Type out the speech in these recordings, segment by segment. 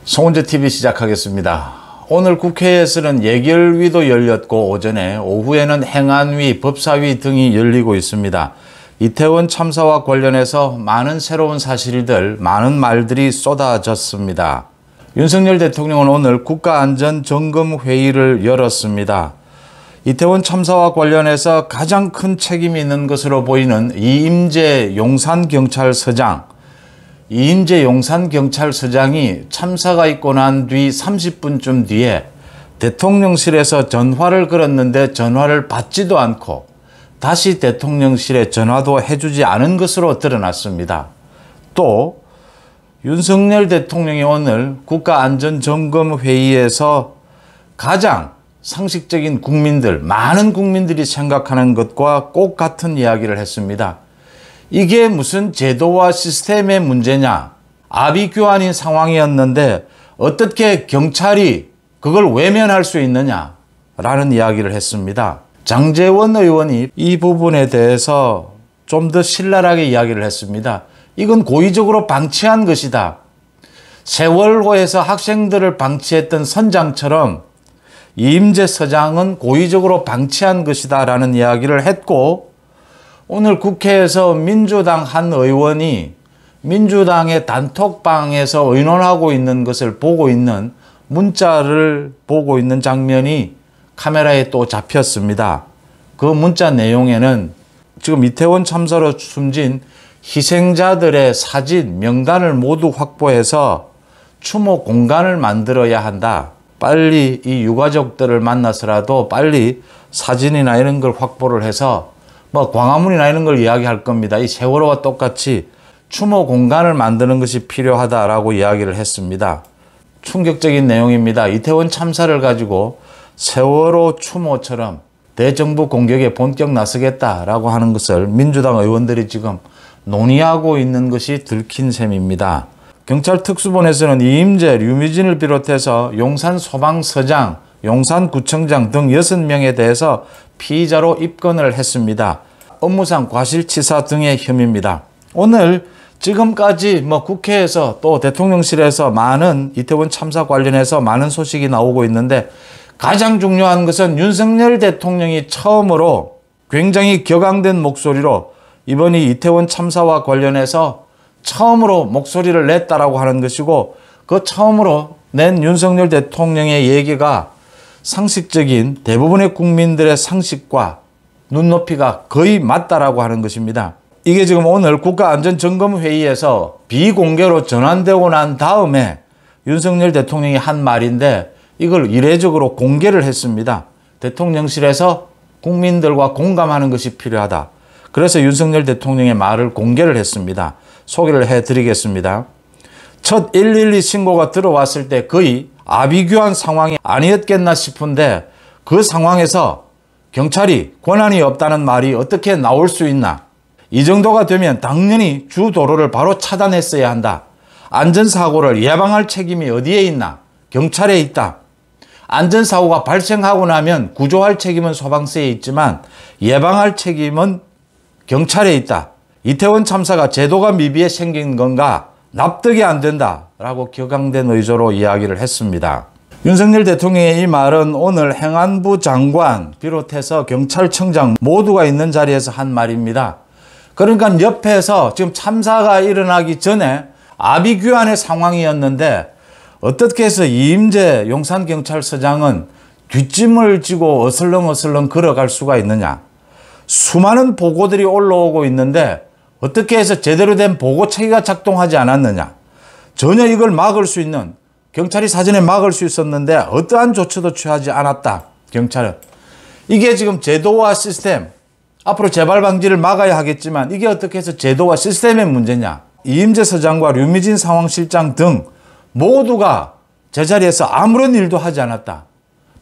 송은재TV 시작하겠습니다. 오늘 국회에서는 예결위도 열렸고 오전에 오후에는 행안위, 법사위 등이 열리고 있습니다. 이태원 참사와 관련해서 많은 새로운 사실들, 많은 말들이 쏟아졌습니다. 윤석열 대통령은 오늘 국가안전점검회의를 열었습니다. 이태원 참사와 관련해서 가장 큰 책임이 있는 것으로 보이는 이임재 용산경찰서장, 이임재 용산경찰서장이 참사가 있고 난 뒤 30분쯤 뒤에 대통령실에서 전화를 걸었는데 전화를 받지도 않고 다시 대통령실에 전화도 해주지 않은 것으로 드러났습니다. 또 윤석열 대통령이 오늘 국가안전점검회의에서 가장 상식적인 국민들, 많은 국민들이 생각하는 것과 꼭 같은 이야기를 했습니다. 이게 무슨 제도와 시스템의 문제냐? 아비규환인 상황이었는데 어떻게 경찰이 그걸 외면할 수 있느냐? 라는 이야기를 했습니다. 장제원 의원이 이 부분에 대해서 좀 더 신랄하게 이야기를 했습니다. 이건 고의적으로 방치한 것이다. 세월호에서 학생들을 방치했던 선장처럼 이임재 서장은 고의적으로 방치한 것이다 라는 이야기를 했고, 오늘 국회에서 민주당 한 의원이 민주당의 단톡방에서 의논하고 있는 것을 보고 있는 문자를 보고 있는 장면이 카메라에 또 잡혔습니다. 그 문자 내용에는 지금 이태원 참사로 숨진 희생자들의 사진, 명단을 모두 확보해서 추모 공간을 만들어야 한다. 빨리 이 유가족들을 만나서라도 빨리 사진이나 이런 걸 확보를 해서 광화문이나 이런 걸 이야기할 겁니다. 이 세월호와 똑같이 추모 공간을 만드는 것이 필요하다라고 이야기를 했습니다. 충격적인 내용입니다. 이태원 참사를 가지고 세월호 추모처럼 대정부 공격에 본격 나서겠다라고 하는 것을 민주당 의원들이 지금 논의하고 있는 것이 들킨 셈입니다. 경찰 특수본에서는 이임재, 류미진을 비롯해서 용산소방서장, 용산구청장 등 6명에 대해서 피의자로 입건을 했습니다. 업무상 과실치사 등의 혐의입니다. 오늘 지금까지 국회에서 또 대통령실에서 많은 이태원 참사 관련해서 많은 소식이 나오고 있는데, 가장 중요한 것은 윤석열 대통령이 처음으로 굉장히 격앙된 목소리로 이번이 이태원 참사와 관련해서 처음으로 목소리를 냈다라고 하는 것이고, 그 처음으로 낸 윤석열 대통령의 얘기가 상식적인 대부분의 국민들의 상식과 눈높이가 거의 맞다라고 하는 것입니다. 이게 지금 오늘 국가안전점검회의에서 비공개로 전환되고 난 다음에 윤석열 대통령이 한 말인데, 이걸 이례적으로 공개를 했습니다. 대통령실에서 국민들과 공감하는 것이 필요하다. 그래서 윤석열 대통령의 말을 공개를 했습니다. 소개를 해드리겠습니다. 첫 112 신고가 들어왔을 때 거의 아비규환 상황이 아니었겠나 싶은데, 그 상황에서 경찰이 권한이 없다는 말이 어떻게 나올 수 있나? 이 정도가 되면 당연히 주 도로를 바로 차단했어야 한다. 안전사고를 예방할 책임이 어디에 있나? 경찰에 있다. 안전사고가 발생하고 나면 구조할 책임은 소방서에 있지만 예방할 책임은 경찰에 있다. 이태원 참사가 제도가 미비해 생긴 건가? 납득이 안 된다라고 격앙된 의조로 이야기를 했습니다. 윤석열 대통령의 이 말은 오늘 행안부 장관 비롯해서 경찰청장 모두가 있는 자리에서 한 말입니다. 그러니까 옆에서 지금 참사가 일어나기 전에 아비규환의 상황이었는데 어떻게 해서 이임재 용산경찰서장은 뒷짐을 지고 어슬렁어슬렁 걸어갈 수가 있느냐. 수많은 보고들이 올라오고 있는데 어떻게 해서 제대로 된 보고체계가 작동하지 않았느냐. 전혀 이걸 막을 수 있는, 경찰이 사전에 막을 수 있었는데 어떠한 조처도 취하지 않았다. 경찰은. 이게 지금 제도와 시스템, 앞으로 재발 방지를 막아야 하겠지만 이게 어떻게 해서 제도와 시스템의 문제냐. 이임재 서장과 류미진 상황실장 등 모두가 제자리에서 아무런 일도 하지 않았다.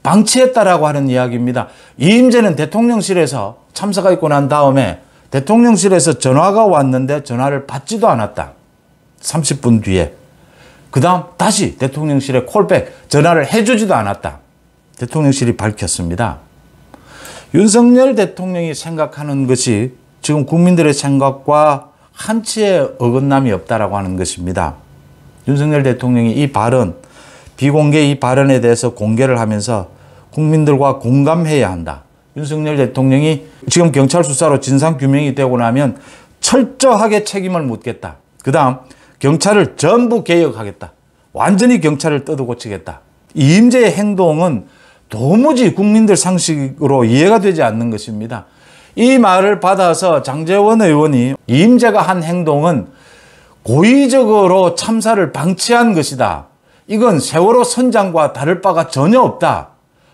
방치했다라고 하는 이야기입니다. 이임재는 대통령실에서 참사가 있고 난 다음에 대통령실에서 전화가 왔는데 전화를 받지도 않았다. 30분 뒤에. 그 다음 다시 대통령실에 콜백, 전화를 해주지도 않았다. 대통령실이 밝혔습니다. 윤석열 대통령이 생각하는 것이 지금 국민들의 생각과 한치의 어긋남이 없다라고 하는 것입니다. 윤석열 대통령이 이 발언, 비공개 이 발언에 대해서 공개를 하면서 국민들과 공감해야 한다. 윤석열 대통령이 지금 경찰 수사로 진상규명이 되고 나면 철저하게 책임을 묻겠다. 그 다음 경찰을 전부 개혁하겠다. 완전히 경찰을 뜯어고치겠다. 이임재의 행동은 도무지 국민들 상식으로 이해가 되지 않는 것입니다. 이 말을 받아서 장제원 의원이 이임재가 한 행동은 고의적으로 참사를 방치한 것이다. 이건 세월호 선장과 다를 바가 전혀 없다.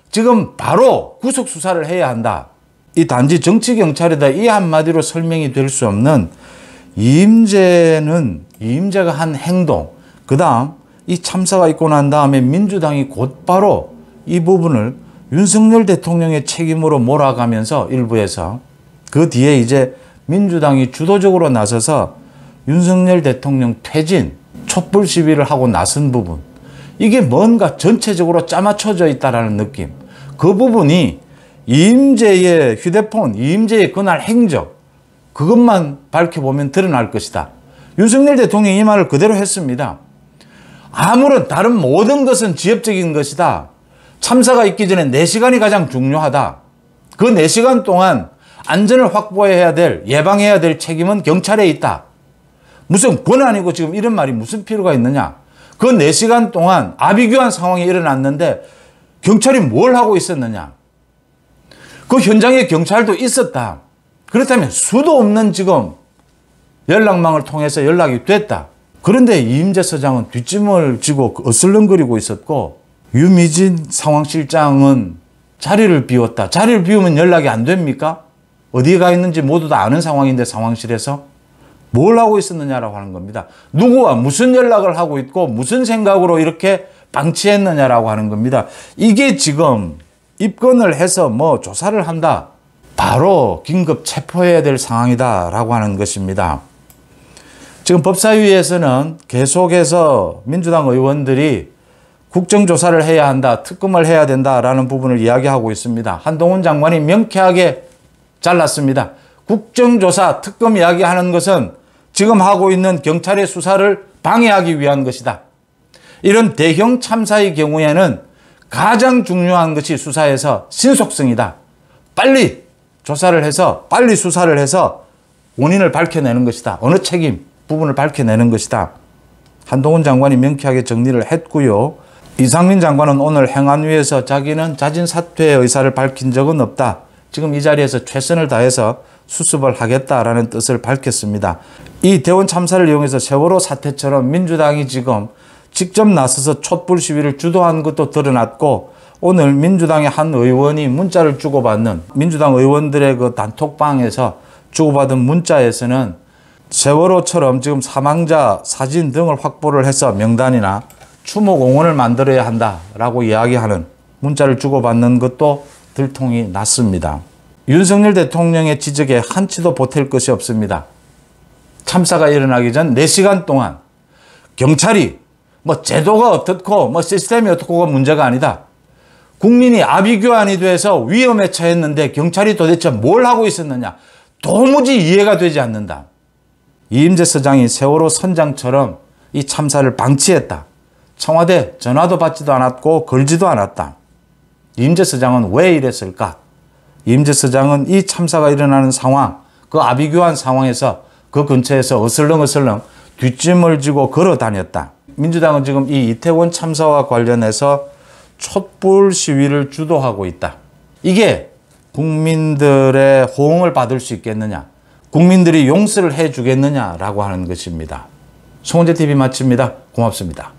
지금 바로 구속 수사를 해야 한다. 이 단지 정치경찰이다. 이 한마디로 설명이 될 수 없는 이임재가 한 행동, 그 다음 이 참사가 있고 난 다음에 민주당이 곧바로 이 부분을 윤석열 대통령의 책임으로 몰아가면서 일부에서 그 뒤에 이제 민주당이 주도적으로 나서서 윤석열 대통령 퇴진, 촛불 시위를 하고 나선 부분, 이게 뭔가 전체적으로 짜맞춰져 있다라는 느낌. 그 부분이 이임재의 휴대폰, 이임재의 그날 행적, 그것만 밝혀보면 드러날 것이다. 윤석열 대통령이 이 말을 그대로 했습니다. 아무런 다른 모든 것은 지엽적인 것이다. 참사가 있기 전에 4시간이 가장 중요하다. 그 4시간 동안 안전을 확보해야 될, 예방해야 될 책임은 경찰에 있다. 무슨 권한이고 지금 이런 말이 무슨 필요가 있느냐. 그 4시간 동안 아비규환 상황이 일어났는데 경찰이 뭘 하고 있었느냐. 그 현장에 경찰도 있었다. 그렇다면 수도 없는 지금 연락망을 통해서 연락이 됐다. 그런데 이임재 서장은 뒷짐을 지고 어슬렁거리고 있었고 유미진 상황실장은 자리를 비웠다. 자리를 비우면 연락이 안 됩니까? 어디에 가 있는지 모두 다 아는 상황인데 상황실에서 뭘 하고 있었느냐라고 하는 겁니다. 누구와 무슨 연락을 하고 있고 무슨 생각으로 이렇게 방치했느냐라고 하는 겁니다. 이게 지금 입건을 해서 뭐 조사를 한다. 바로 긴급 체포해야 될 상황이다라고 하는 것입니다. 지금 법사위에서는 계속해서 민주당 의원들이 국정조사를 해야 한다, 특검을 해야 된다라는 부분을 이야기하고 있습니다. 한동훈 장관이 명쾌하게 잘랐습니다. 국정조사, 특검 이야기하는 것은 지금 하고 있는 경찰의 수사를 방해하기 위한 것이다. 이런 대형 참사의 경우에는 가장 중요한 것이 수사에서 신속성이다. 빨리 조사를 해서 빨리 수사를 해서 원인을 밝혀내는 것이다. 어느 책임 부분을 밝혀내는 것이다. 한동훈 장관이 명쾌하게 정리를 했고요. 이상민 장관은 오늘 행안위에서 자기는 자진 사퇴의 의사를 밝힌 적은 없다. 지금 이 자리에서 최선을 다해서 수습을 하겠다라는 뜻을 밝혔습니다. 이 대원 참사를 이용해서 세월호 사태처럼 민주당이 지금 직접 나서서 촛불 시위를 주도한 것도 드러났고 오늘 민주당의 한 의원이 문자를 주고받는 민주당 의원들의 그 단톡방에서 주고받은 문자에서는 세월호처럼 지금 사망자 사진 등을 확보를 해서 명단이나 추모 공원을 만들어야 한다라고 이야기하는 문자를 주고받는 것도 들통이 났습니다. 윤석열 대통령의 지적에 한치도 보탤 것이 없습니다. 참사가 일어나기 전 4시간 동안 경찰이 뭐 제도가 어떻고 뭐 시스템이 어떻고가 문제가 아니다. 국민이 아비규환이 돼서 위험에 처했는데 경찰이 도대체 뭘 하고 있었느냐. 도무지 이해가 되지 않는다. 이임재 서장이 세월호 선장처럼 이 참사를 방치했다. 청와대 전화도 받지도 않았고 걸지도 않았다. 이임재 서장은 왜 이랬을까? 이임재 서장은 이 참사가 일어나는 상황, 그 아비규환 상황에서 그 근처에서 어슬렁어슬렁 뒷짐을 지고 걸어 다녔다. 민주당은 지금 이 이태원 참사와 관련해서 촛불 시위를 주도하고 있다. 이게 국민들의 호응을 받을 수 있겠느냐, 국민들이 용서를 해주겠느냐라고 하는 것입니다. 송원재TV 마칩니다. 고맙습니다.